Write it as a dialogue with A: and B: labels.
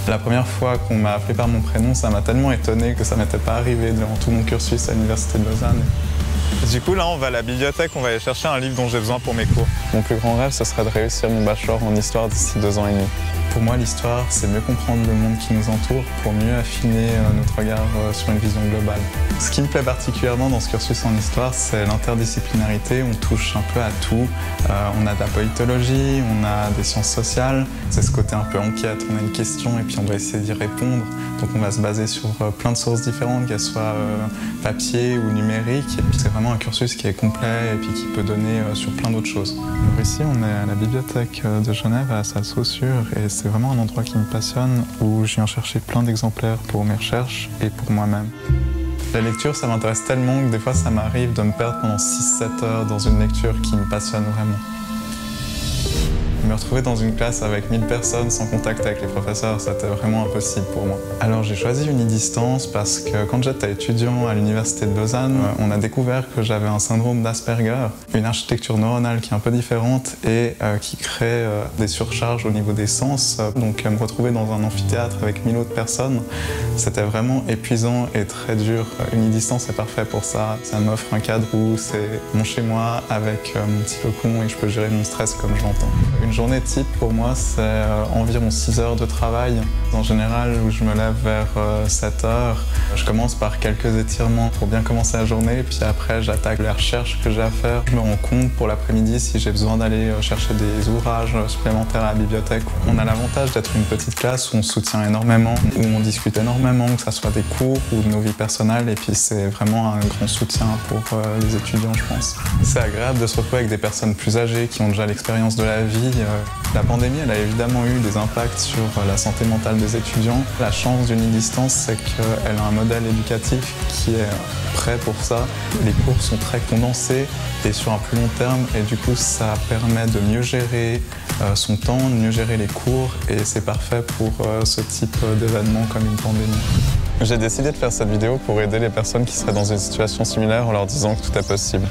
A: La première fois qu'on m'a appelé par mon prénom, ça m'a tellement étonné que ça m'était pas arrivé durant tout mon cursus à l'Université de Lausanne. Du coup, là, on va à la bibliothèque, on va aller chercher un livre dont j'ai besoin pour mes cours. Mon plus grand rêve, ce serait de réussir mon bachelor en histoire d'ici 2 ans et demi. Pour moi, l'histoire, c'est mieux comprendre le monde qui nous entoure pour mieux affiner notre regard sur une vision globale. Ce qui me plaît particulièrement dans ce cursus en histoire, c'est l'interdisciplinarité. On touche un peu à tout. On a de la politologie, on a des sciences sociales. C'est ce côté un peu enquête. On a une question et puis on doit essayer d'y répondre. Donc on va se baser sur plein de sources différentes, qu'elles soient papier ou numériques. Et puis c'est vraiment un cursus qui est complet et puis qui peut donner sur plein d'autres choses. Alors ici, on est à la bibliothèque de Genève, à la salle Saussure, et c'est vraiment un endroit qui me passionne, où je viens chercher plein d'exemplaires pour mes recherches et pour moi-même. La lecture, ça m'intéresse tellement que des fois, ça m'arrive de me perdre pendant 6-7 heures dans une lecture qui me passionne vraiment. Me retrouver dans une classe avec 1000 personnes sans contact avec les professeurs, c'était vraiment impossible pour moi. Alors j'ai choisi Unidistance parce que quand j'étais étudiant à l'Université de Lausanne, on a découvert que j'avais un syndrome d'Asperger, une architecture neuronale qui est un peu différente et qui crée des surcharges au niveau des sens. Donc me retrouver dans un amphithéâtre avec 1000 autres personnes, c'était vraiment épuisant et très dur. Unidistance est parfait pour ça. Ça m'offre un cadre où c'est mon chez-moi avec mon petit cocon et je peux gérer mon stress comme je l'entends. Une journée type pour moi, c'est environ 6 heures de travail. En général, où je me lève vers 7 heures. Je commence par quelques étirements pour bien commencer la journée, puis après j'attaque les recherches que j'ai à faire. Je me rends compte pour l'après-midi si j'ai besoin d'aller chercher des ouvrages supplémentaires à la bibliothèque. On a l'avantage d'être une petite classe où on se soutient énormément, où on discute énormément, que ce soit des cours ou de nos vies personnelles, et puis c'est vraiment un grand soutien pour les étudiants, je pense. C'est agréable de se retrouver avec des personnes plus âgées qui ont déjà l'expérience de la vie. La pandémie, elle a évidemment eu des impacts sur la santé mentale des étudiants. La chance d'Unidistance, c'est qu'elle a un modèle éducatif qui est prêt pour ça. Les cours sont très condensés et sur un plus long terme, et du coup, ça permet de mieux gérer son temps, de mieux gérer les cours, et c'est parfait pour ce type d'événement comme une pandémie. J'ai décidé de faire cette vidéo pour aider les personnes qui seraient dans une situation similaire en leur disant que tout est possible.